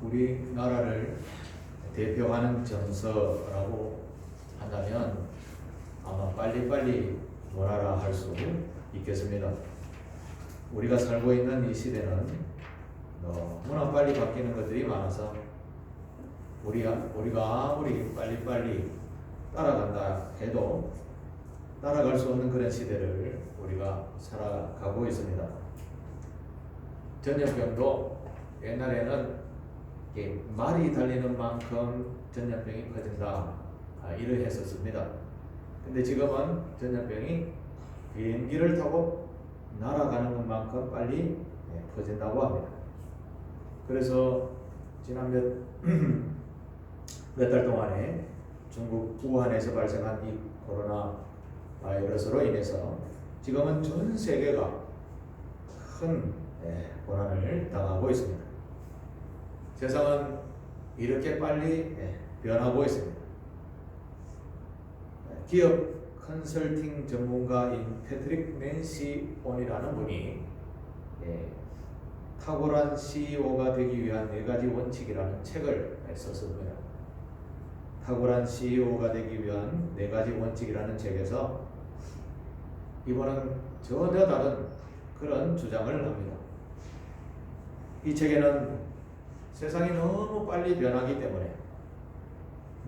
우리나라를 대표하는 정서라고 한다면 아마 빨리빨리 놀아라 할 수 있겠습니다. 우리가 살고 있는 이 시대는 너무나 빨리 바뀌는 것들이 많아서 우리가 아무리 빨리빨리 따라간다 해도 따라갈 수 없는 그런 시대를 우리가 살아가고 있습니다. 전염병도 옛날에는 말이 달리는 만큼 전염병이 퍼진다 이러했었습니다. 근데 지금은 전염병이 비행기를 타고 날아가는 것만큼 빨리 퍼진다고 합니다. 그래서 지난 몇 달 동안에 중국 우한에서 발생한 이 코로나 바이러스로 인해서 지금은 전 세계가 큰 고난을 당하고 있습니다. 세상은 이렇게 빨리 변하고 있습니다. 기업 컨설팅 전문가인 패트릭 맨시 온이라는 분이 탁월한 CEO가 되기 위한 4가지 원칙이라는 책을 썼습니다. 탁월한 CEO가 되기 위한 4가지 원칙이라는 책에서 이번은 전혀 다른 그런 주장을 합니다. 이 책에는 세상이 너무 빨리 변하기 때문에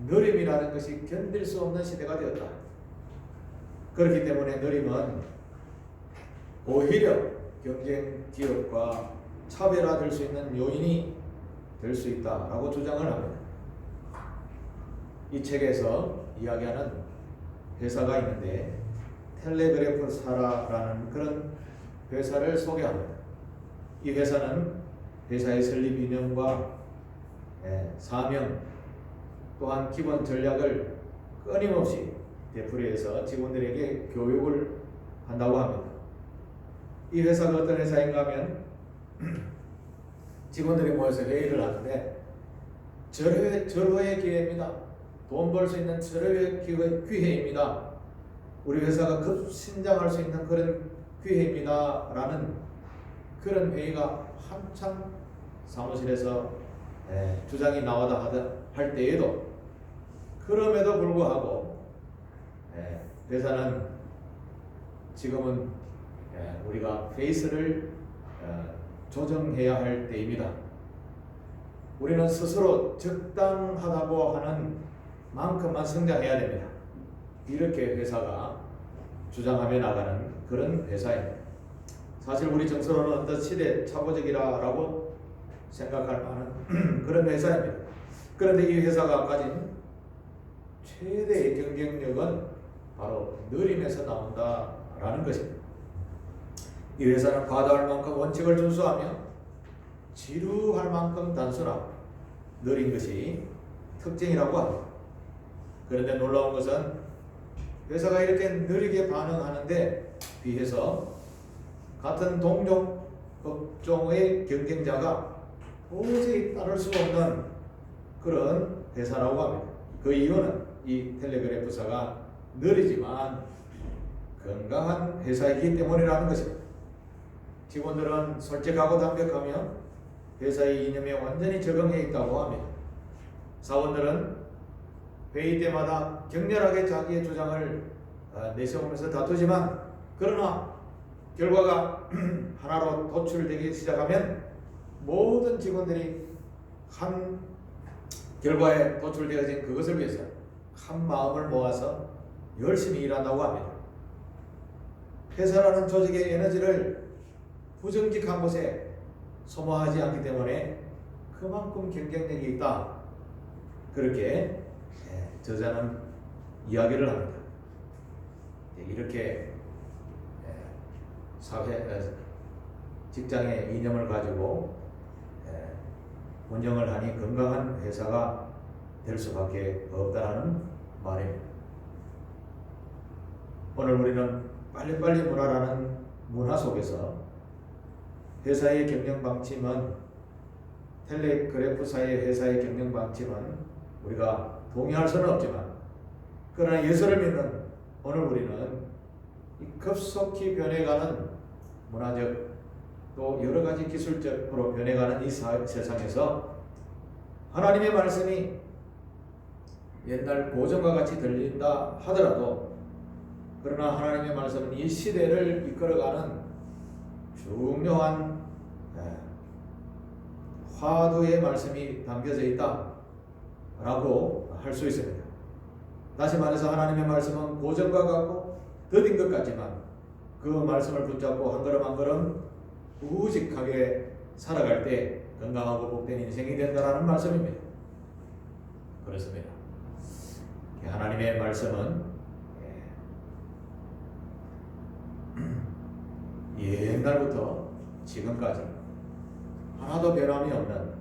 느림이라는 것이 견딜 수 없는 시대가 되었다. 그렇기 때문에 느림은 오히려 경쟁 기업과 차별화될 수 있는 요인이 될 수 있다라고 주장을 합니다. 이 책에서 이야기하는 회사가 있는데 텔레그래프사라는 그런 회사를 소개합니다. 이 회사는 회사의 설립 이념과 사명 또한 기본 전략을 끊임없이 되풀이해서 직원들에게 교육을 한다고 합니다. 이 회사가 어떤 회사인가 하면 직원들이 모여서 회의를 하는데 절호의 기회입니다. 돈 벌 수 있는 절호의 기회입니다. 우리 회사가 급신장할 수 있는 그런 기회입니다. 라는 그런 회의가 한참 사무실에서 주장이 나오다 할 때에도 그럼에도 불구하고 회사는 지금은 우리가 페이스를 조정해야 할 때입니다. 우리는 스스로 적당하다고 하는 만큼만 성장해야 됩니다. 이렇게 회사가 주장하며 나가는 그런 회사입니다. 사실 우리 정서로는 어떤 시대 착오적이라고 생각할 만한 그런 회사입니다. 그런데 이 회사가 가진 최대의 경쟁력은 바로 느림에서 나온다라는 것입니다. 이 회사는 과도할 만큼 원칙을 준수하며 지루할 만큼 단순하고 느린 것이 특징이라고 합니다. 그런데 놀라운 것은 회사가 이렇게 느리게 반응하는데 비해서 같은 동종 업종의 경쟁자가 도저히 따를 수 없는 그런 회사라고 합니다. 그 이유는 이 텔레그래프사가 느리지만 건강한 회사이기 때문이라는 것입니다. 직원들은 솔직하고 담백하며 회사의 이념에 완전히 적응해 있다고 합니다. 사원들은 회의 때마다 격렬하게 자기의 주장을 내세우면서 다투지만 그러나 결과가 하나로 도출되기 시작하면 모든 직원들이 한 결과에 도출되어진 그것을 위해서 한 마음을 모아서 열심히 일한다고 합니다. 회사라는 조직의 에너지를 부정직한 곳에 소모하지 않기 때문에 그만큼 경쟁력이 있다. 그렇게 저자는 이야기를 합니다. 이렇게 직장의 이념을 가지고 운영을 하니 건강한 회사가 될 수밖에 없다는 말입니다. 오늘 우리는 빨리빨리 문화라는 문화 속에서 회사의 경영 방침은 텔레그래프사의 회사의 경영 방침은 우리가 동의할 수는 없지만 그러나 예수를 믿는 오늘 우리는 급속히 변해가는 문화적 또 여러 가지 기술적으로 변해가는 이 세상에서 하나님의 말씀이 옛날 고전과 같이 들린다 하더라도 그러나 하나님의 말씀은 이 시대를 이끌어가는 중요한 화두의 말씀이 담겨져 있다라고 할 수 있습니다. 다시 말해서 하나님의 말씀은 고전과 같고 더딘 것 같지만 그 말씀을 붙잡고 한 걸음 한 걸음 우직하게 살아갈 때 건강하고 복된 인생이 된다라는 말씀입니다. 그렇습니다. 하나님의 말씀은 옛날부터 지금까지 하나도 변함이 없는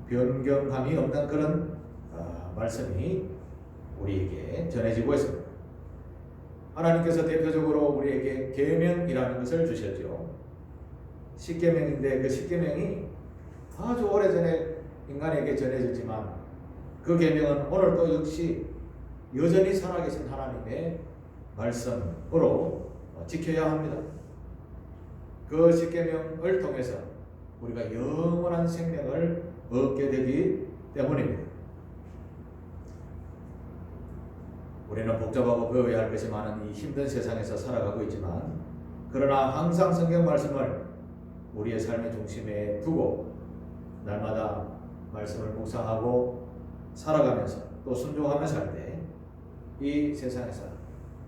변경함이 없는 그런 말씀이 우리에게 전해지고 있습니다. 하나님께서 대표적으로 우리에게 계명이라는 것을 주셨죠. 십계명인데 그 십계명이 아주 오래전에 인간에게 전해졌지만 그 계명은 오늘도 역시 여전히 살아계신 하나님의 말씀으로 지켜야 합니다. 그 십계명을 통해서 우리가 영원한 생명을 얻게 되기 때문입니다. 우리는 복잡하고 배워야 할 것이 많은 이 힘든 세상에서 살아가고 있지만 그러나 항상 성경 말씀을 우리의 삶의 중심에 두고 날마다 말씀을 묵상하고 살아가면서 또 순종하면서 할 때 이 세상에서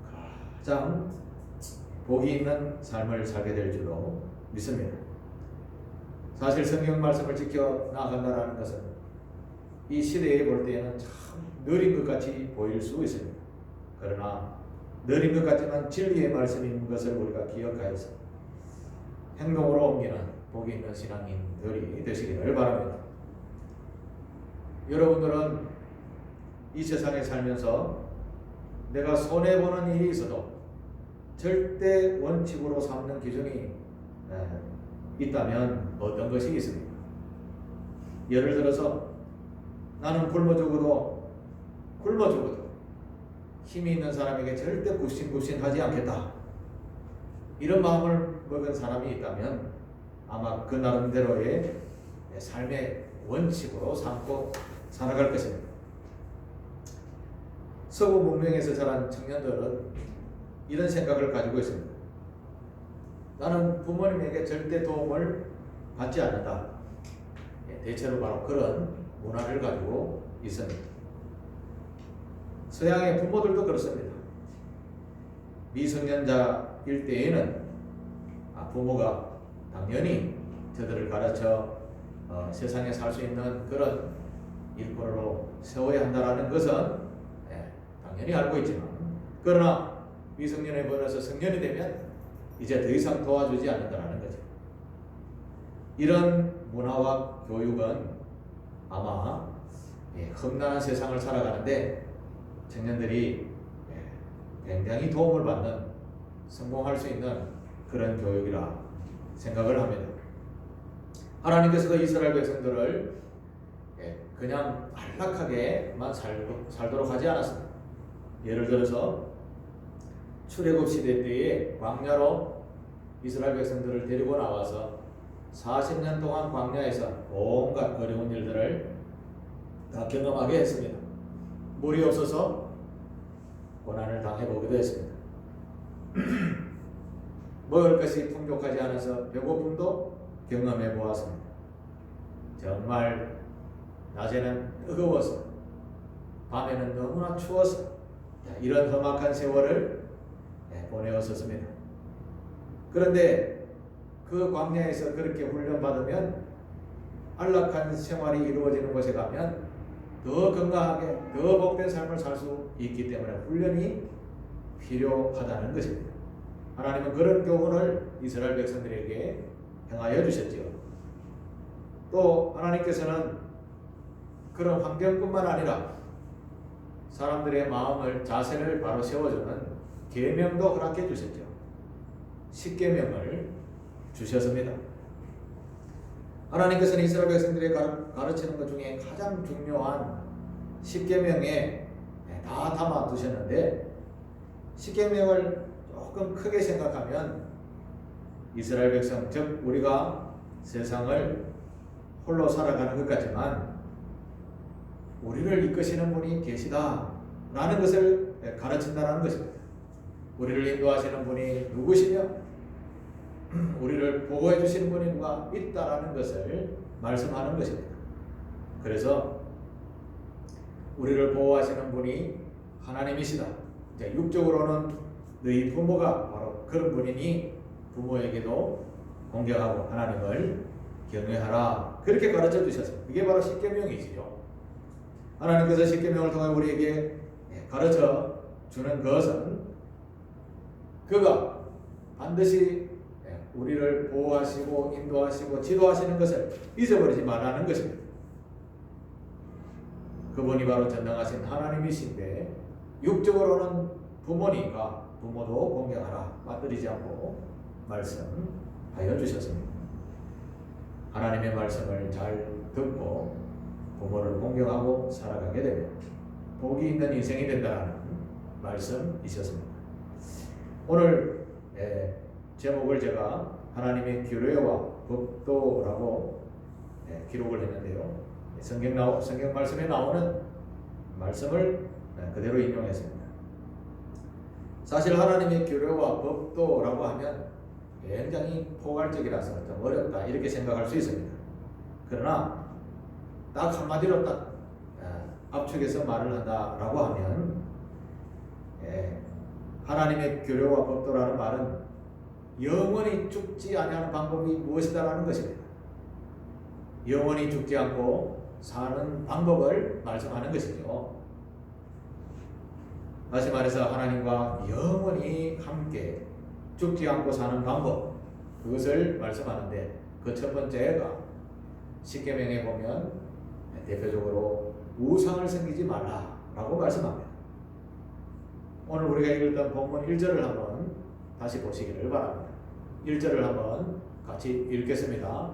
가장 복이 있는 삶을 살게 될 줄로 믿습니다. 사실 성경 말씀을 지켜 나아간다는 것은 이 시대에 볼 때에는 참 느린 것 같이 보일 수 있습니다. 그러나 느린 것 같지만 진리의 말씀인 것을 우리가 기억하여서 행동으로 옮기는 복이 있는 신앙인들이 되시기를 바랍니다. 여러분들은 이 세상에 살면서 내가 손해보는 일이 있어도 절대 원칙으로 삼는 기준이 있다면 어떤 것이 있습니까? 예를 들어서 나는 굶어 죽어도 힘이 있는 사람에게 절대 굽신굽신하지 않겠다. 이런 마음을 먹은 사람이 있다면 아마 그 나름대로의 삶의 원칙으로 삼고 살아갈 것입니다. 서구 문명에서 자란 청년들은 이런 생각을 가지고 있습니다. 나는 부모님에게 절대 도움을 받지 않는다. 대체로 바로 그런 문화를 가지고 있습니다. 서양의 부모들도 그렇습니다. 미성년자일 때에는 부모가 당연히 저들을 가르쳐 세상에 살 수 있는 그런 일꾼으로 세워야 한다는 것은 당연히 알고 있지만 그러나 미성년에 벌어서 성년이 되면 이제 더 이상 도와주지 않는다는 거죠. 이런 문화와 교육은 아마 험난한 세상을 살아가는데 청년들이 굉장히 도움을 받는 성공할 수 있는 그런 교육이라 생각을 합니다. 하나님께서도 이스라엘 백성들을 그냥 안락하게만 살도록 하지 않았습니다. 예를 들어서 출애굽 시대 때에 광야로 이스라엘 백성들을 데리고 나와서 40년 동안 광야에서 온갖 어려운 일들을 다 경험하게 했습니다. 물이 없어서 고난을 당해보기도 했습니다. 먹을 것이 풍족하지 않아서 배고픔도 경험해 보았습니다. 정말 낮에는 뜨거워서 밤에는 너무나 추워서 이런 험악한 세월을 보내었었습니다. 그런데 그 광야에서 그렇게 훈련받으면 안락한 생활이 이루어지는 곳에 가면 더 건강하게 더 복된 삶을 살 수 있기 때문에 훈련이 필요하다는 것입니다. 하나님은 그런 교훈을 이스라엘 백성들에게 행하여 주셨지요. 또 하나님께서는 그런 환경뿐만 아니라 사람들의 마음을 자세를 바로 세워주는 계명도 허락해 주셨죠. 십계명을 주셨습니다. 하나님께서는 이스라엘 백성들이 가르치는 것 중에 가장 중요한 십계명에 다 담아 두셨는데 십계명을 조금 크게 생각하면 이스라엘 백성 즉 우리가 세상을 홀로 살아가는 것 같지만 우리를 이끄시는 분이 계시다라는 것을 가르친다는 것입니다. 우리를 인도하시는 분이 누구시며 우리를 보호해 주시는 분이 누가 있다라는 것을 말씀하는 것입니다. 그래서 우리를 보호하시는 분이 하나님이시다. 이제 육적으로는 너희 부모가 바로 그런 분이니 부모에게도 공경하고 하나님을 경외하라. 그렇게 가르쳐 주셨습니다. 이게 바로 십계명이지요. 하나님께서 십계명을 통해 우리에게 가르쳐 주는 것은 그가 반드시 우리를 보호하시고 인도하시고 지도하시는 것을 잊어버리지 말라는 것입니다. 그분이 바로 전능하신 하나님이신데 육적으로는 부모니까 부모도 공경하라. 빠뜨리지 않고 말씀하여 주셨습니다. 하나님의 말씀을 잘 듣고 부모를 공경하고 살아가게 되면 복이 있는 인생이 된다는 말씀이셨습니다. 오늘 제목을 제가 하나님의 규례와 법도라고 기록을 했는데요. 성경 말씀에 나오는 말씀을 그대로 인용했습니다. 사실 하나님의 규례와 법도라고 하면 굉장히 포괄적이라서 좀 어렵다 이렇게 생각할 수 있습니다. 그러나 딱 한마디로 딱 압축해서 말을 한다라고 하면 하나님의 규례와 법도라는 말은 영원히 죽지 아니하는 방법이 무엇이다라는 것입니다. 영원히 죽지 않고 사는 방법을 말씀하는 것이죠. 다시 말해서 하나님과 영원히 함께 죽지 않고 사는 방법, 그것을 말씀하는데 그 첫 번째가 십계명에 보면 대표적으로 우상을 섬기지 말라라고 말씀합니다. 오늘 우리가 읽었던 본문 1절을 한번 다시 보시기를 바랍니다. 1절을 한번 같이 읽겠습니다.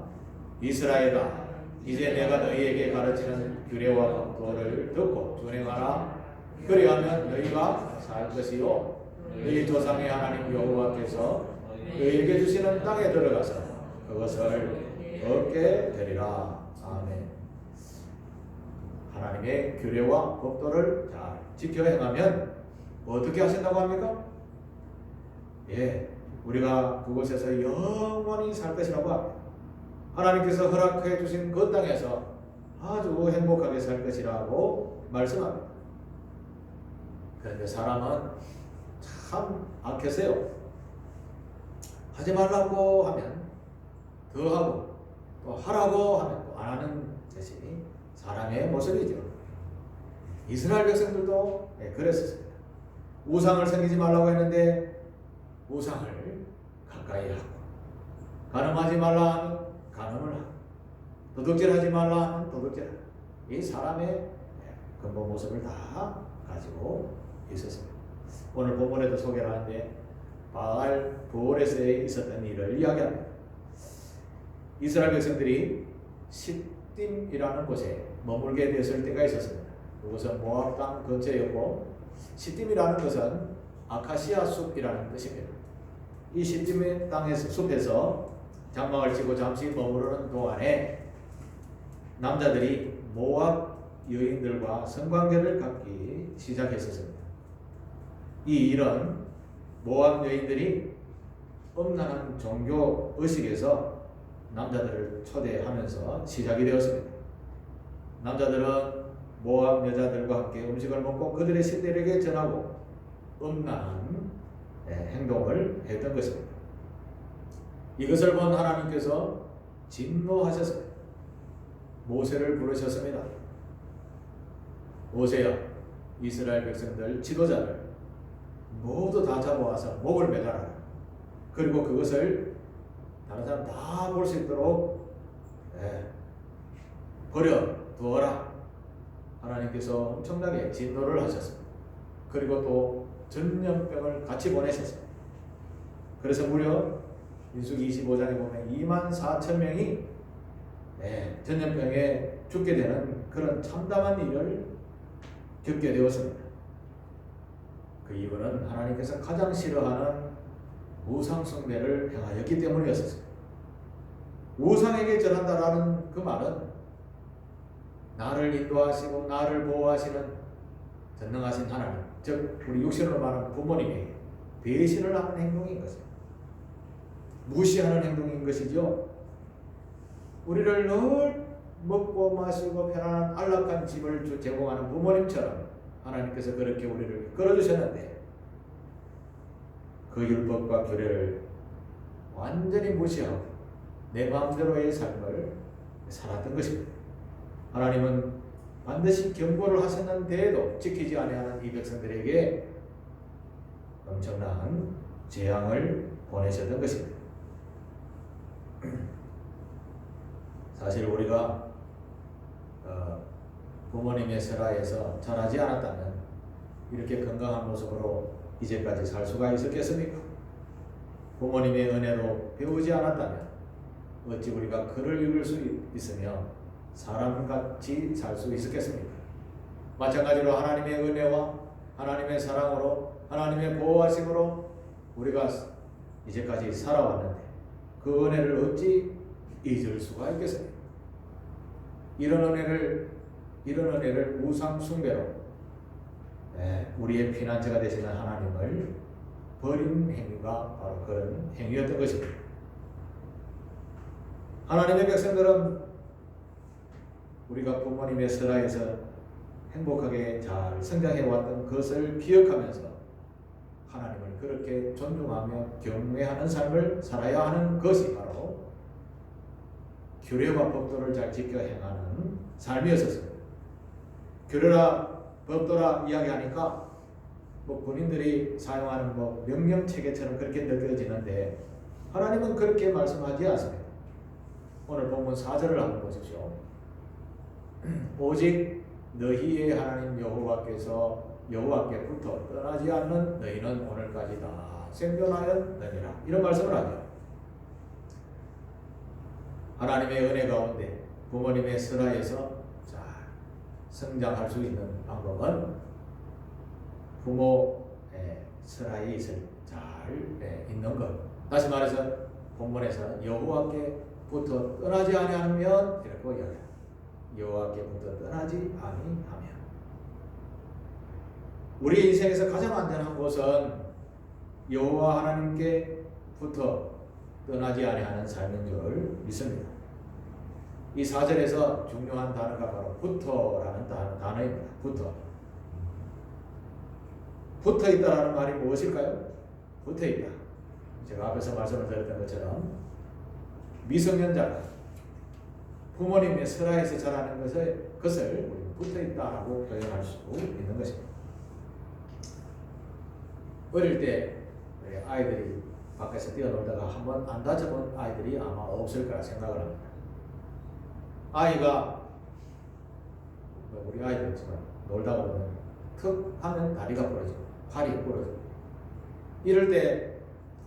이스라엘아, 이제 내가 너희에게 가르치는 규례와 법도를 듣고 준행하라. 그리하면 너희가 살 것이요 너희 조상의 하나님 여호와께서 너희에게 주시는 땅에 들어가서 그것을 얻게 되리라. 아멘. 하나님의 규례와 법도를 잘 지켜 행하면 어떻게 하신다고 합니까? 우리가 그곳에서 영원히 살 것이라고 합니다. 하나님께서 허락해 주신 그 땅에서 아주 행복하게 살 것이라고 말씀합니다. 그런데 사람은 참 악해서요. 하지 말라고 하면 더 하고 또 하라고 하면 또 안 하는 것이 사람의 모습이죠. 이스라엘 백성들도 그랬었습니다. 우상을 섬기지 말라고 했는데 우상을 가까이 하고, 간음하지 말라 하면 간음을 하고, 도둑질하지 말라 하면 도둑질하고, 이 사람의 근본 모습을 다 가지고 있었습니다. 오늘 본문에도 소개를 하는데 바알 부올에서에 있었던 일을 이야기합니다. 이스라엘 백성들이 시딤이라는 곳에 머물게 되었을 때가 있었습니다. 그곳은 모압 땅 근처였고, 시딤이라는 것은 아카시아 숲이라는 뜻입니다. 이 시딤의 땅에서 숲에서 장막을 치고 잠시 머무르는 동안에 남자들이 모압 여인들과 성관계를 갖기 시작했었습니다. 이 일은 모압 여인들이 엄란한 종교 의식에서 남자들을 초대하면서 시작이 되었습니다. 남자들은 모압 여자들과 함께 음식을 먹고 그들의 신들에게 전하고 음란한 행동을 했던 것입니다. 이것을 본 하나님께서 진노하셨습니다. 모세를 부르셨습니다. 모세야, 이스라엘 백성들 지도자를 모두 다 잡아와서 목을 매달아라. 그리고 그것을 다른 사람 다 볼 수 있도록 버려 두어라. 하나님께서 엄청나게 진노를 하셨습니다. 그리고 또 전염병을 같이 보내셨습니다. 그래서 무려 민수기 25장에 보면 24,000명이 전염병에 죽게 되는 그런 참담한 일을 겪게 되었습니다. 그 이유는 하나님께서 가장 싫어하는 우상 숭배를 행하였기 때문이었습니다. 우상에게 절한다라는 그 말은 나를 인도하시고 나를 보호하시는 전능하신 하나님, 즉 우리 육신으로 말하는 부모님에게 배신을 하는 행동인 것입니다. 무시하는 행동인 것이죠. 우리를 늘 먹고 마시고 편안한 안락한 집을 제공하는 부모님처럼 하나님께서 그렇게 우리를 끌어주셨는데 그 율법과 규례를 완전히 무시하고 내 마음대로의 삶을 살았던 것입니다. 하나님은 반드시 경고를 하셨는데도 지키지 아니하는 이 백성들에게 엄청난 재앙을 보내셨던 것입니다. 사실 우리가 부모님의 설하에서 자라지 않았다면 이렇게 건강한 모습으로 이제까지 살 수가 있었겠습니까? 부모님의 은혜로 배우지 않았다면 어찌 우리가 글을 읽을 수 있으며 사람같이 살 수 있었겠습니까? 마찬가지로 하나님의 은혜와 하나님의 사랑으로 하나님의 보호하심으로 우리가 이제까지 살아왔는데 그 은혜를 어찌 잊을 수가 있겠습니까? 이런 은혜를 우상 숭배로 우리의 피난처가 되시는 하나님을 버린 행위가 바로 그런 행위였던 것입니다. 하나님의 백성들은 우리가 부모님의 설하에서 행복하게 잘 성장해왔던 것을 기억하면서 하나님을 그렇게 존중하며 경외하는 삶을 살아야 하는 것이 바로 규례와 법도를 잘 지켜 행하는 삶이었습니다. 규례라 법도라 이야기하니까 군인들이 사용하는 명령체계처럼 그렇게 느껴지는데 하나님은 그렇게 말씀하지 않습니다. 오늘 본문 4절을 한번 보십시오. 오직 너희의 하나님 여호와께부터 떠나지 않는 너희는 오늘까지 다 생존하였느니라. 이런 말씀을 하죠. 하나님의 은혜 가운데 부모님의 설하에서 잘 성장할 수 있는 방법은 부모의 설하에 잘 있는 것. 다시 말해서 본문에서 여호와께부터 떠나지 아니하면 이렇게 이야기합니다. 여호와께부터 떠나지 아니하면 우리 인생에서 가장 안전한 곳은 여호와 하나님께부터 떠나지 아니하는 삶인 줄 믿습니다. 이 4절에서 중요한 단어가 바로 부터라는 단어입니다. 붙어 있다라는 말이 무엇일까요? 붙어 있다. 제가 앞에서 말씀을 드렸던 것처럼 미성년자가 부모님의 설하에서 자라는 것을 우리는 붙어 있다라고 표현할 수 있는 것입니다. 어릴 때 아이들이 밖에서 뛰어놀다가 한번 안 다쳐본 아이들이 아마 없을 거라 생각을 합니다. 아이가 우리 아이들처럼 놀다 보면 툭 하면 다리가 부러지고 팔이 부러지고 이럴 때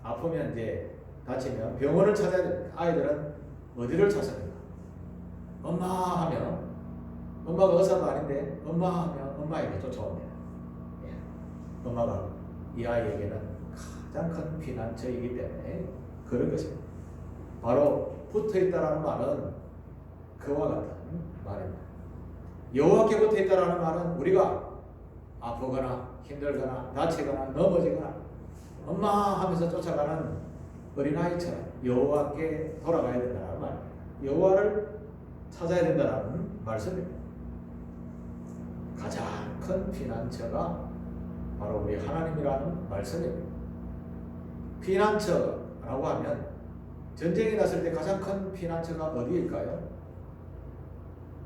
아프면 이제 다치면 병원을 찾아야 됩니다. 아이들은 어디를 찾습니까? 엄마 하면 엄마가 의사도 아닌데 엄마 하면 엄마에게 쫓아옵니다. 엄마가 이 아이에게는 가장 큰 피난처이기 때문에 그런 것입니다. 바로 붙어있다라는 말은 그와 같은 말입니다. 여호와께 붙어있다라는 말은 우리가 아프거나 힘들거나 다치거나 넘어지거나 엄마 하면서 쫓아가는 어린아이처럼 여호와께 돌아가야 된다는 말입니다. 여호와를 찾아야 된다는 말씀입니다. 가장 큰 피난처가 바로 우리 하나님이라는 말씀입니다. 피난처라고 하면 전쟁이 났을 때 가장 큰 피난처가 어디일까요?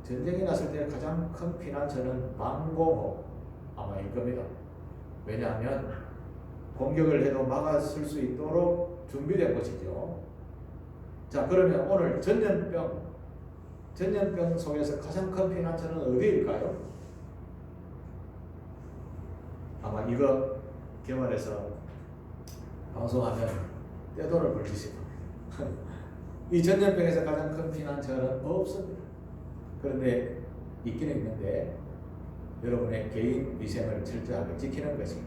전쟁이 났을 때 가장 큰 피난처는 망공호 아마일 겁니다. 왜냐하면 공격을 해도 막았을 수 있도록 준비된 것이죠. 자, 그러면 오늘 전염병 속에서 가장 큰 피난처는 어디일까요? 아마 이거 개발해서 방송하면 떼돈을 벌 짓일 겁니다. 이 전염병에서 가장 큰 피난처는 없습니다. 그런데 있기는 있는데 여러분의 개인 위생을 철저하게 지키는 것이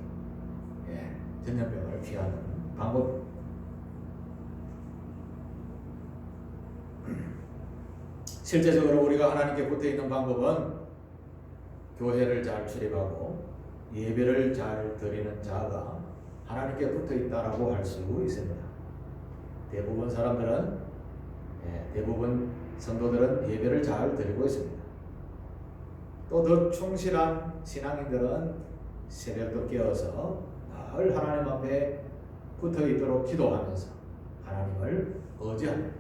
전염병을 피하는 방법입니다. 실제적으로 우리가 하나님께 붙어 있는 방법은 교회를 잘 출입하고 예배를 잘 드리는 자가 하나님께 붙어 있다라고 할 수 있습니다. 대부분 사람들은, 대부분 성도들은 예배를 잘 드리고 있습니다. 또 더 충실한 신앙인들은 새벽도 깨어서 늘 하나님 앞에 붙어 있도록 기도하면서 하나님을 의지합니다.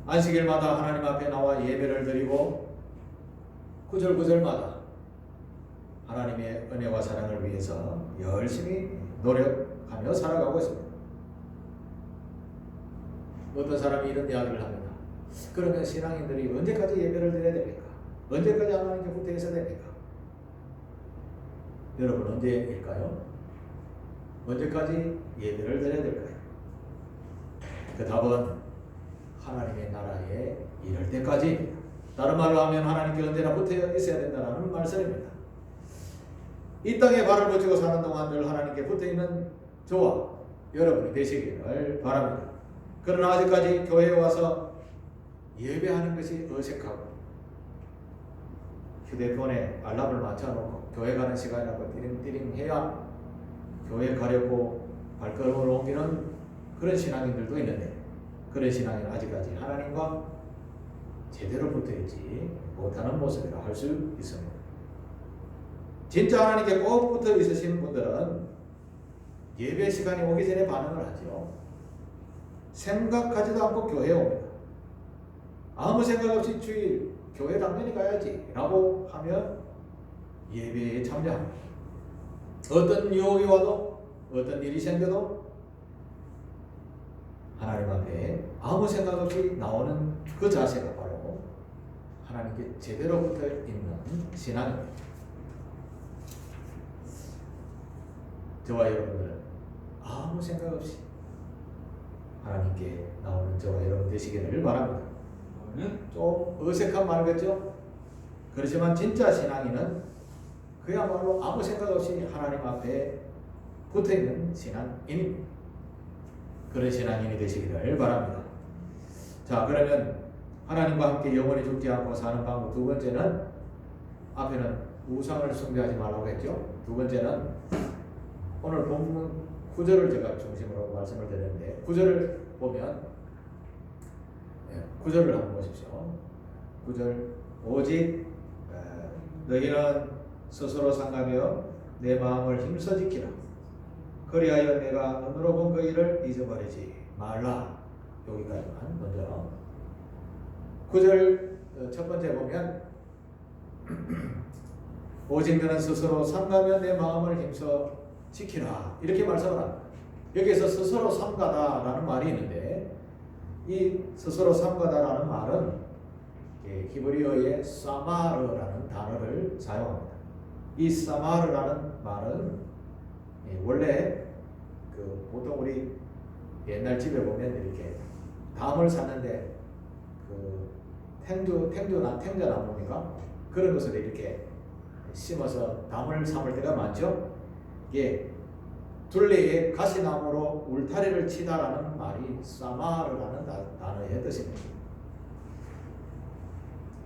안식일마다 하나님 앞에 나와 예배를 드리고 구절구절마다 하나님의 은혜와 사랑을 위해서 열심히 노력하며 살아가고 있습니다. 어떤 사람이 이런 이야기를 합니다. 그러면 신앙인들이 언제까지 예배를 드려야 됩니까? 언제까지 하나님께 붙어 있어야 됩니까? 여러분, 언제일까요? 언제까지 예배를 드려야 될까요? 그 답은 하나님의 나라에 이를 때까지입니다. 다른 말로 하면 하나님께 언제나 붙어 있어야 된다는 말씀입니다. 이 땅에 발을 붙이고 사는 동안 늘 하나님께 붙어 있는 저와 여러분이 되시기를 바랍니다. 그러나 아직까지 교회에 와서 예배하는 것이 어색하고 휴대폰에 알람을 맞춰놓고 교회 가는 시간이라고 띠링띠링 해야 교회 가려고 발걸음을 옮기는 그런 신앙인들도 있는데, 그런 신앙인은 아직까지 하나님과 제대로 붙어있지 못하는 모습이라 할 수 있습니다. 진짜 하나님께 꼭 붙어 있으시는 분들은 예배 시간이 오기 전에 반응을 하죠. 생각하지도 않고 교회에 옵니다. 아무 생각 없이 주일 교회 당연히 가야지 라고 하면 예배에 참여합니다. 어떤 유혹이 와도 어떤 일이 생겨도 하나님 앞에 아무 생각 없이 나오는 그 자세가 바로 하나님께 제대로 붙어 있는 신앙입니다. 저와 여러분들은 아무 생각 없이 하나님께 나오는 저와 여러분 되시기를 바랍니다. 좀 어색한 말이겠죠? 그렇지만 진짜 신앙인은 그야말로 아무 생각 없이 하나님 앞에 붙어있는 신앙인입니다. 그런 신앙인이 되시기를 바랍니다. 자, 그러면 하나님과 함께 영원히 죽지 않고 사는 방법 두 번째는, 앞에는 우상을 숭배하지 말라고 했죠. 두 번째는 오늘 본문 9절을 제가 중심으로 말씀을 드렸는데, 9절을 보면 9절을 한번 보십시오. 9절, 오직 너희는 스스로 상가며 내 마음을 힘써 지키라. 그리하여 내가 눈으로 본 그 일을 잊어버리지 말라. 여기까지만 먼저. 9절 첫 번째 보면 오직 너는 스스로 삼가며 내 마음을 힘써 지키라. 이렇게 말씀을 합니다. 여기에서 스스로 삼가다라는 말이 있는데, 이 스스로 삼가다라는 말은 히브리어의 사마르라는 단어를 사용합니다. 이 사마르라는 말은 원래 보통 우리 옛날 집에 보면 이렇게 담을 샀는데 탱자나무인가 그런 것을 이렇게 심어서 담을 삼을 때가 많죠. 이게 둘레에 가시나무로 울타리를 치다라는 말이 사마르라는 단어의 뜻입니다.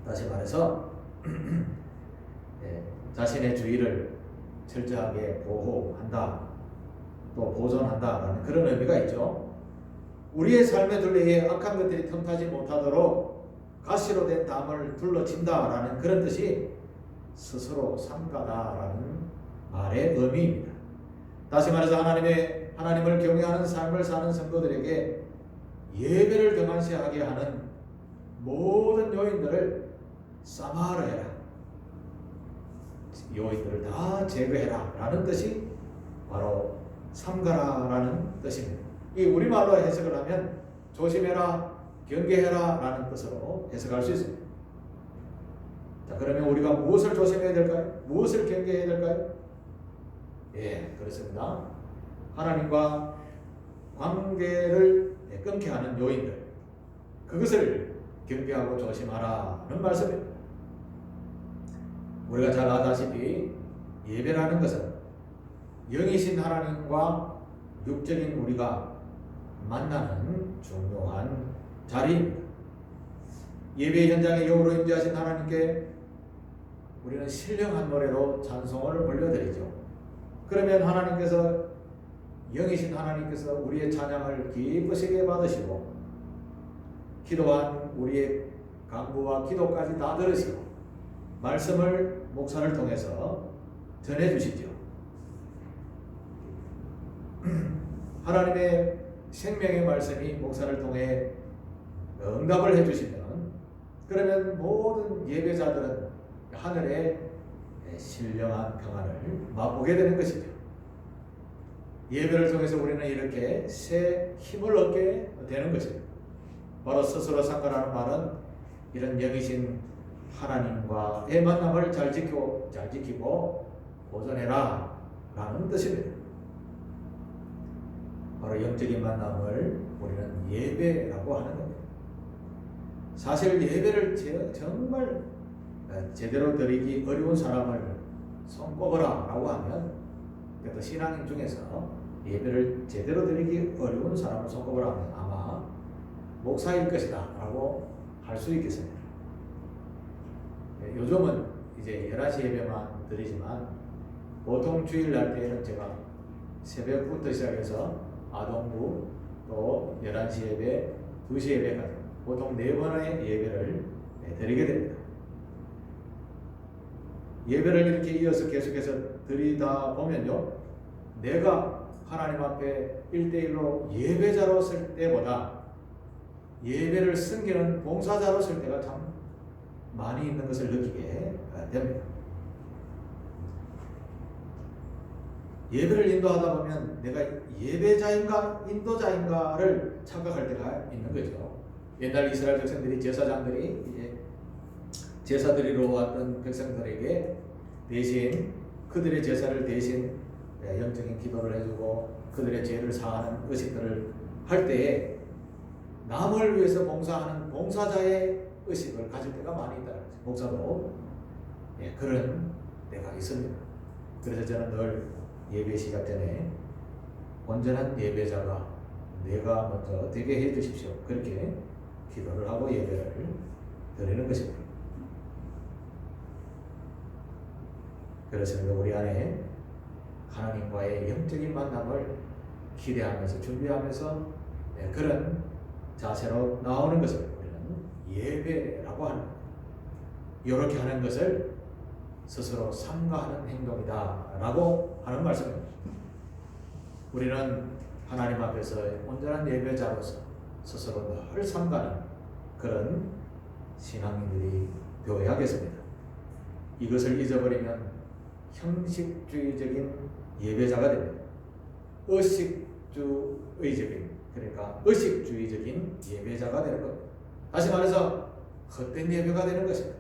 다시 말해서 자신의 주의를 철저하게 보호한다, 또 보존한다라는 그런 의미가 있죠. 우리의 삶의 둘레에 악한 것들이 틈타지 못하도록 가시로 된 담을 둘러친다라는 그런 뜻이 스스로 삼가다라는 말의 의미입니다. 다시 말해서 하나님을 경외하는 삶을 사는 성도들에게 예배를 등한시하게 하는 모든 요인들을 사마르해라, 요인들을 다 제거해라 라는 뜻이 바로 삼가라라는 뜻입니다. 이 우리말로 해석을 하면 조심해라, 경계해라 라는 뜻으로 해석할 수 있습니다. 자, 그러면 우리가 무엇을 조심해야 될까요? 무엇을 경계해야 될까요? 예, 그렇습니다. 하나님과 관계를 끊게 하는 요인들, 그것을 경계하고 조심하라는 말씀입니다. 우리가 잘 아다시피 예배라는 것은 영이신 하나님과 육적인 우리가 만나는 중요한 자리입니다. 예배 현장에 영으로 임재하신 하나님께 우리는 신령한 노래로 찬송을 올려드리죠. 그러면 하나님께서, 영이신 하나님께서 우리의 찬양을 기쁘시게 받으시고 기도한 우리의 간구와 기도까지 다 들으시고 말씀을 목사를 통해서 전해주시죠. 하나님의 생명의 말씀이 목사를 통해 응답을 해주시면, 그러면 모든 예배자들은 하늘의 신령한 평안을 맛보게 되는 것이죠. 예배를 통해서 우리는 이렇게 새 힘을 얻게 되는 것입니다. 바로 스스로 상관하는 말은 이런 영이신 하나님과의 만남을 잘 지키고 보존해라 라는 뜻입니다. 바로 영적인 만남을 우리는 예배라고 하는 겁니다. 사실 예배를 정말 제대로 드리기 어려운 사람을 손꼽으라 라고 하면, 그래도 신앙인 중에서 예배를 제대로 드리기 어려운 사람을 손꼽으라 하면 아마 목사일 것이다 라고 할 수 있겠습니다. 요즘은 이제 11시 예배만 드리지만 보통 주일날 때에는 제가 새벽부터 시작해서 아동부, 또 11시 예배, 2시 예배까지 보통 4번의 예배를 드리게 됩니다. 예배를 이렇게 이어서 계속해서 드리다 보면요, 내가 하나님 앞에 1대1로 예배자로 설 때보다 예배를 섬기는 봉사자로 설 때가 참 많이 있는 것을 느끼게 됩니다. 예배를 인도하다 보면 내가 예배자인가 인도자인가를 착각할 때가 있는 거죠. 옛날 이스라엘 백성들이, 제사장들이 이제 제사 드리러 왔던 백성들에게 대신 그들의 제사를 대신 영적인 기도를 해주고 그들의 죄를 사하는 의식들을 할 때에 남을 위해서 봉사하는 봉사자의 의식을 가질 때가 많이 있다는 거죠. 목사도 그런 때가 있습니다. 그래서 저는 늘 예배 시작 전에 온전한 예배자가 내가 먼저 되게 해주십시오, 그렇게 기도를 하고 예배를 드리는 것입니다. 그렇습니다. 우리 안에 하나님과의 영적인 만남을 기대하면서 준비하면서 그런 자세로 나오는 것을 우리는 예배라고 하는 겁니다. 이렇게 하는 것을 스스로 삼가하는 행동이다 라고 하는 말씀입니다. 우리는 하나님 앞에서 온전한 예배자로서 스스로 늘 삼가는 그런 신앙인들이 되어야겠습니다. 이것을 잊어버리면 형식주의적인 예배자가 됩니다. 의식주의적인, 그러니까 의식주의적인 예배자가 되는 겁니다. 다시 말해서 헛된 예배가 되는 것입니다.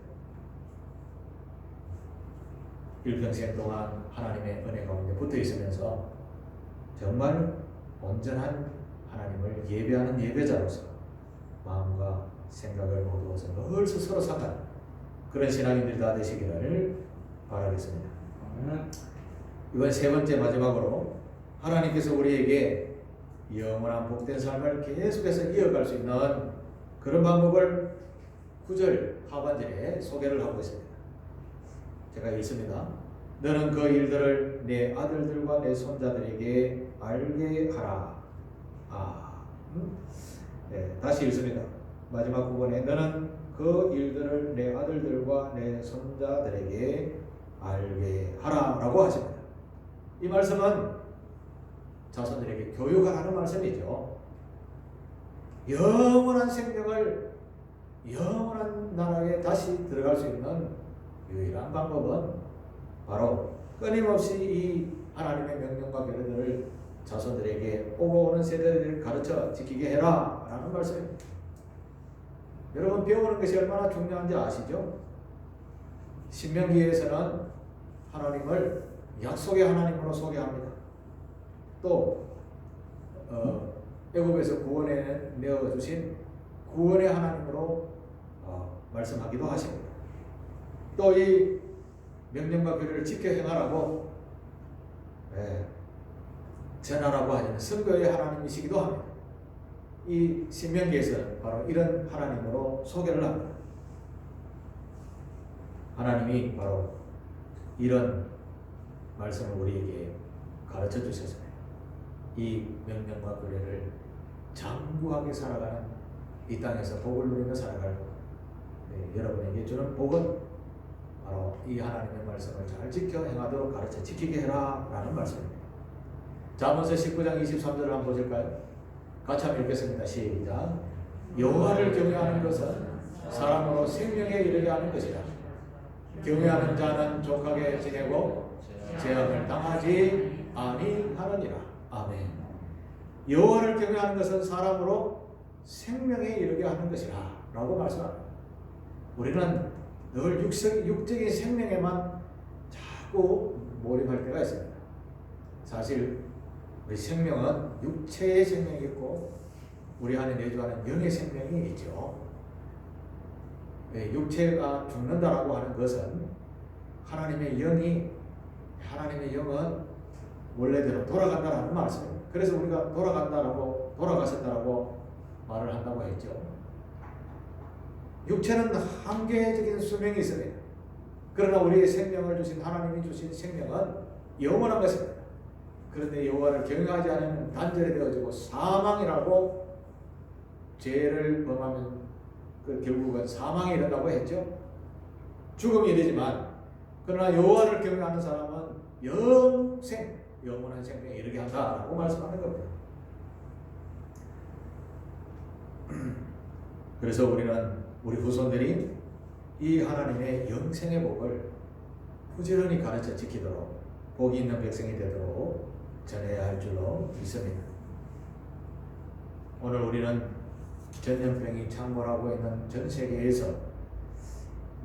일평생 동안 하나님의 은혜 가운데 붙어 있으면서 정말 온전한 하나님을 예배하는 예배자로서 마음과 생각을 모두어서 늘 스스로 삼가는 그런 신앙인들이 다 되시기를 바라겠습니다. 이번 세 번째 마지막으로 하나님께서 우리에게 영원한 복된 삶을 계속해서 이어갈 수 있는 그런 방법을 9절 하반절에 소개를 하고 있습니다. 제가 읽습니다. 너는 그 일들을 내 아들들과 내 손자들에게 알게 하라. 다시 읽습니다. 마지막 부분에 너는 그 일들을 내 아들들과 내 손자들에게 알게 하라 라고 하십니다. 이 말씀은 자손들에게 교육하라는 말씀이죠. 영원한 생명을, 영원한 나라에 다시 들어갈 수 있는 유일한 방법은 바로 끊임없이 이 하나님의 명령과 계명들을 자손들에게 오고 오는 세대들을 가르쳐 지키게 해라 라는 말씀입니다. 여러분, 배우는 것이 얼마나 중요한지 아시죠? 신명기에서는 하나님을 약속의 하나님으로 소개합니다. 또 애굽에서 구원해 내어주신 구원의 하나님으로 말씀하기도 하십니다. 또 이 명령과 규례를 지켜 행하라고 전하라고 하시는 선교의 하나님이시기도 합니다. 이 신명기에서 바로 이런 하나님으로 소개를 합니다. 하나님이 바로 이런 말씀을 우리에게 가르쳐 주셨습니다. 이 명령과 규례를 장구하게 살아가는 이 땅에서 복을 누리며 살아갈 여러분에게 주는 복은 바로 이 하나님의 말씀을 잘 지켜 행하도록 가르쳐 지키게 해라 라는 말씀입니다. 잠언서 19장 23절을 한번 보실까요? 같이 한번 읽겠습니다. 시작. 여호와를 경외하는 것은 사람으로 생명에 이르게 하는 것이라. 경외하는 자는 족하게 지내고 재앙을 당하지 아니하느니라. 아멘. 여호와를 경외하는 것은 사람으로 생명에 이르게 하는 것이라 라고 말씀합니다. 우리는 늘 육적인 생명에만 자꾸 몰입할 때가 있습니다. 사실 우리 생명은 육체의 생명이 있고 우리 안에 내주하는 영의 생명이 있죠. 육체가 죽는다라고 하는 것은 하나님의 영은 원래대로 돌아간다라는 말씀입니다. 그래서 우리가 돌아가셨다라고 말을 한다고 했죠. 육체는 한계적인 수명이 있습니다. 그러나 우리의 생명을 주신 하나님이 주신 생명은 영원한 것입니다. 그런데 여호와를 경외하지 않으면 단절이 되어지고 사망이라고 죄를 범하면 결국은 사망에 이른다고 했죠. 죽음이 이르지만 그러나 여호와를 경외하는 사람은 영원한 생명에 이르게 한다라고 말씀하는 겁니다. 그래서 우리 후손들이 이 하나님의 영생의 복을 부지런히 가르쳐 지키도록 복이 있는 백성이 되도록 전해야 할 줄로 믿습니다. 오늘 우리는 전염병이 창궐하고 있는 전 세계에서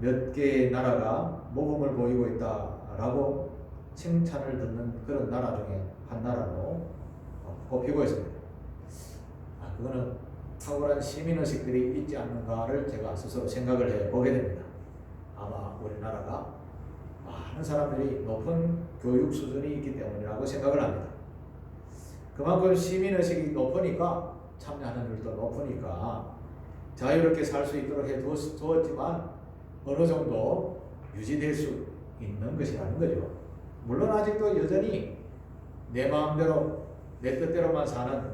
몇 개의 나라가 모범을 보이고 있다라고 칭찬을 듣는 그런 나라 중에 한 나라로 꼽히고 있습니다. 그거는 탁월한 시민의식들이 있지 않는가를 제가 스스로 생각을 해보게 됩니다. 아마 우리나라가 많은 사람들이 높은 교육 수준이 있기 때문이라고 생각을 합니다. 그만큼 시민의식이 높으니까 참여하는 일도 높으니까 자유롭게 살 수 있도록 해두었지만 어느 정도 유지될 수 있는 것이라는 거죠. 물론 아직도 여전히 내 마음대로 내 뜻대로만 사는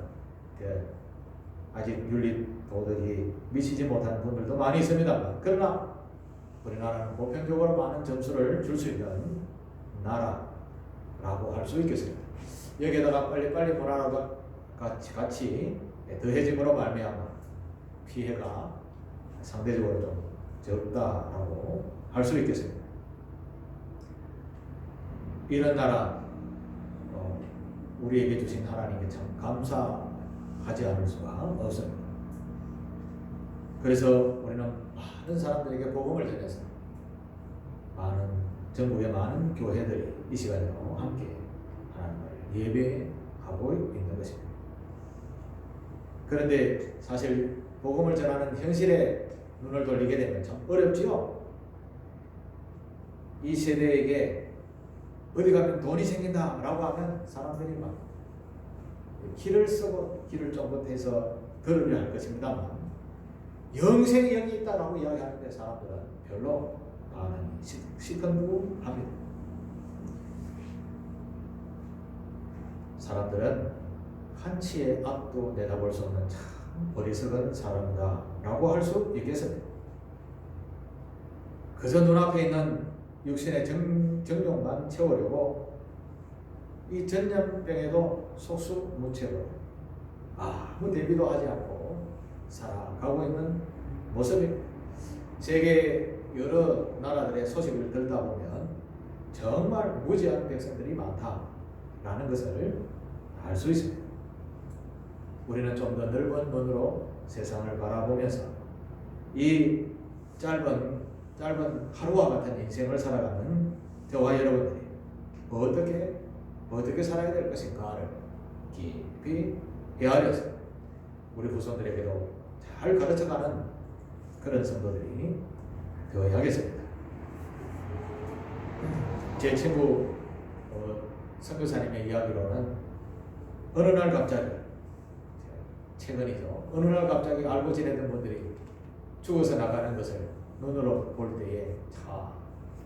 아직 윤리 도덕이 미치지 못하는 분들도 많이 있습니다만, 그러나 우리나라는 보편적으로 많은 점수를 줄 수 있는 나라라고 할 수 있겠습니다. 여기에다가 빨리빨리 문화가 같이 더해짐으로 말미암아 피해가 상대적으로 좀 적다라고 할 수 있겠습니다. 이런 나라 우리에게 주신 하나님께 참 감사하지 않을 수가 없습니다. 그래서 우리는 많은 사람들에게 복음을 전해서 전국의 많은 교회들이 이 시간에도 함께 하나님을 예배하고 있는 것입니다. 그런데 사실 복음을 전하는 현실에 눈을 돌리게 되면 참 어렵지요. 이 세대에게 어디 가면 돈이 생긴다라고 하면 사람들이 막 길을 쓰고 길을 쫑긋해서 들으려 할 것입니다만, 영생의 영이 있다라고 이야기하는데 사람들은 별로 반응이 시큰둥합니다. 사람들은 한치의 앞도 내다볼 수 없는 참 어리석은 사람이다 라고 할 수 있겠습니다. 그저 눈앞에 있는 육신의 정욕만 채우려고 이 전염병에도 속수무책으로 아무 대비도 하지 않고 살아가고 있는 모습입니다. 세계 여러 나라들의 소식을 들다 보면 정말 무지한 백성들이 많다라는 것을 알 수 있습니다. 우리는 좀 더 넓은 눈으로 세상을 바라보면서 이 짧은 하루와 같은 인생을 살아가는 저와 여러분들이 어떻게 살아야 될 것인가를 깊이 헤아려서 우리 후손들에게도 잘 가르쳐가는 그런 성도들이 되어야겠습니다. 제 친구 선교사님의 이야기로는 어느 날 갑자기, 최근이죠, 어느 날 갑자기 알고 지내던 분들이 죽어서 나가는 것을 눈으로 볼 때에 참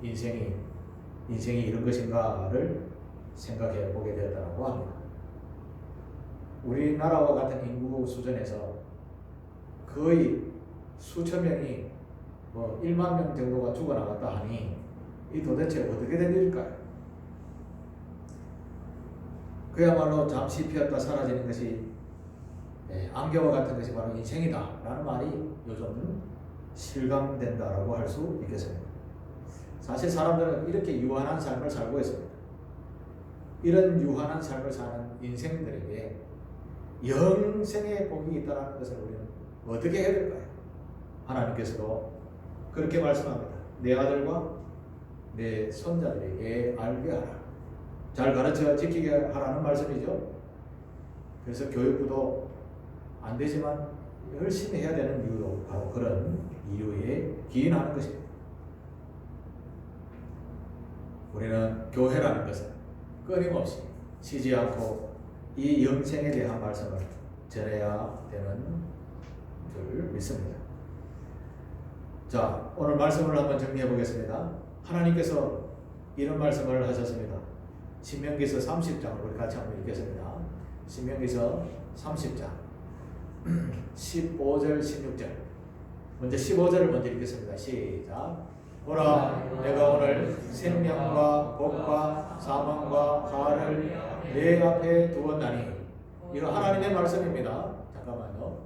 인생이 이런 것인가를 생각해 보게 되었다고 합니다. 우리나라와 같은 인구 수준에서 거의 수천 명이 1만 명 정도가 죽어나갔다 하니 이 도대체 어떻게 된 일일까요? 그야말로 잠시 피었다 사라지는 것이 안개와 같은 것이 바로 인생이다 라는 말이 요즘 실감된다라고 할 수 있겠습니다. 사실 사람들은 이렇게 유한한 삶을 살고 있습니다. 이런 유한한 삶을 사는 인생들에게 영생의 복이 있다는 것을 우리는 어떻게 해야 될까요? 하나님께서도 그렇게 말씀합니다. 내 아들과 내 손자들에게 알게 하라. 잘 가르쳐 지키게 하라는 말씀이죠. 그래서 교육부도 안 되지만 열심히 해야 되는 이유도 바로 그런 이유에 기인하는 것입니다. 우리는 교회라는 것은 끊임없이 쉬지 않고 이 영생에 대한 말씀을 전해야 되는 줄 믿습니다. 자, 오늘 말씀을 한번 정리해 보겠습니다. 하나님께서 이런 말씀을 하셨습니다. 신명기서 30장을 우리 같이 한번 읽겠습니다. 신명기서 30장 15절 16절 먼저 15절을 먼저 읽겠습니다. 시작. 보라, 내가 오늘 생명과 복과 사망과 화를 내 앞에 두었나니. 이거 하나님의 말씀입니다. 잠깐만요.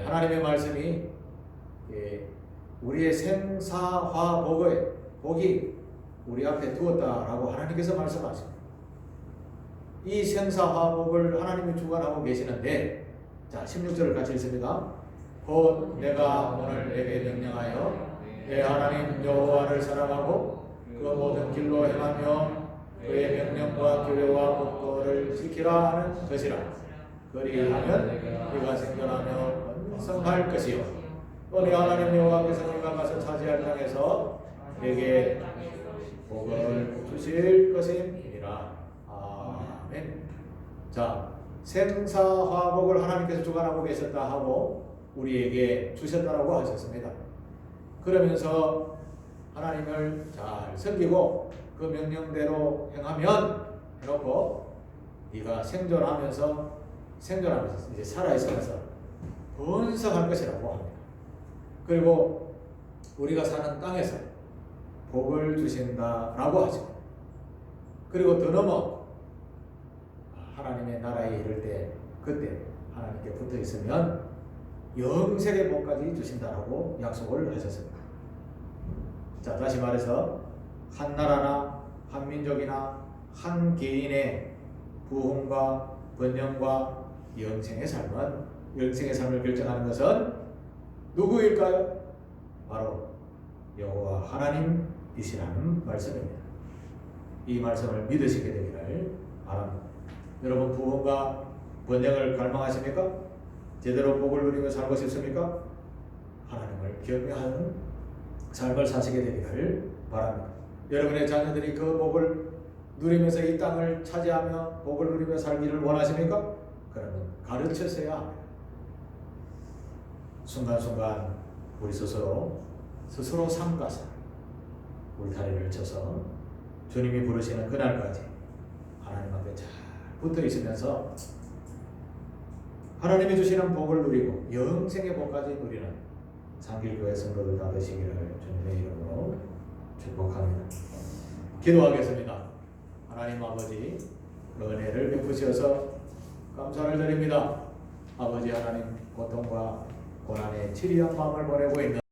하나님의 말씀이 우리의 생사화 복이 우리 앞에 두었다라고 하나님께서 말씀하십니다. 이 생사화복을 하나님이 주관하고 계시는데, 자 16절을 같이 읽습니다. 곧 내가 오늘 내게 명령하여 내 하나님 여호와를 사랑하고 그 모든 길로 행하며 그의 명령과 규례와 법도를 지키라 하는 것이라. 그리하면 네가 생존하며 번성할 것이요 또 내 하나님 여호와께서 네가 가서 차지할 땅에서 내게 복을 주실 것임이니라. 아멘. 자, 생사화복을 하나님께서 주관하고 계셨다 하고 우리에게 주셨다라고 하셨습니다. 그러면서 하나님을 잘 섬기고 그 명령대로 행하면 해놓고 네가 생존하면서 이제 살아있으면서 번성할 것이라고 합니다. 그리고 우리가 사는 땅에서 복을 주신다라고 하죠. 그리고 더 넘어 하나님의 나라에 이를 때 그때 하나님께 붙어 있으면 영생의 복까지 주신다라고 약속을 하셨습니다. 자, 다시 말해서 한 나라나 한 민족이나 한 개인의 부흥과 번영과 영생의 삶을 결정하는 것은 누구일까요? 바로 여호와 하나님이시라는 말씀입니다. 이 말씀을 믿으시게 되기를 바랍니다. 여러분 부흥과 번영을 갈망하십니까? 제대로 복을 누리며 살고 싶습니까? 하나님을 경외하는 삶을 사시게 되기를 바랍니다. 여러분의 자녀들이 그 복을 누리면서 이 땅을 차지하며 복을 누리며 살기를 원하십니까? 그러면 가르쳐서야 합니다. 순간순간 우리 스스로 삼가서 울타리를 쳐서 주님이 부르시는 그날까지 하나님 앞에 잘 붙어 있으면서 하나님이 주시는 복을 누리고 영생의 복까지 누리는 상길교회 성도들 다 되시기를 주님의 이름으로 축복합니다. 기도하겠습니다. 하나님 아버지 은혜를 베푸셔서 감사를 드립니다. 아버지 하나님 고통과 고난에 치리한 마음을 보내고 있는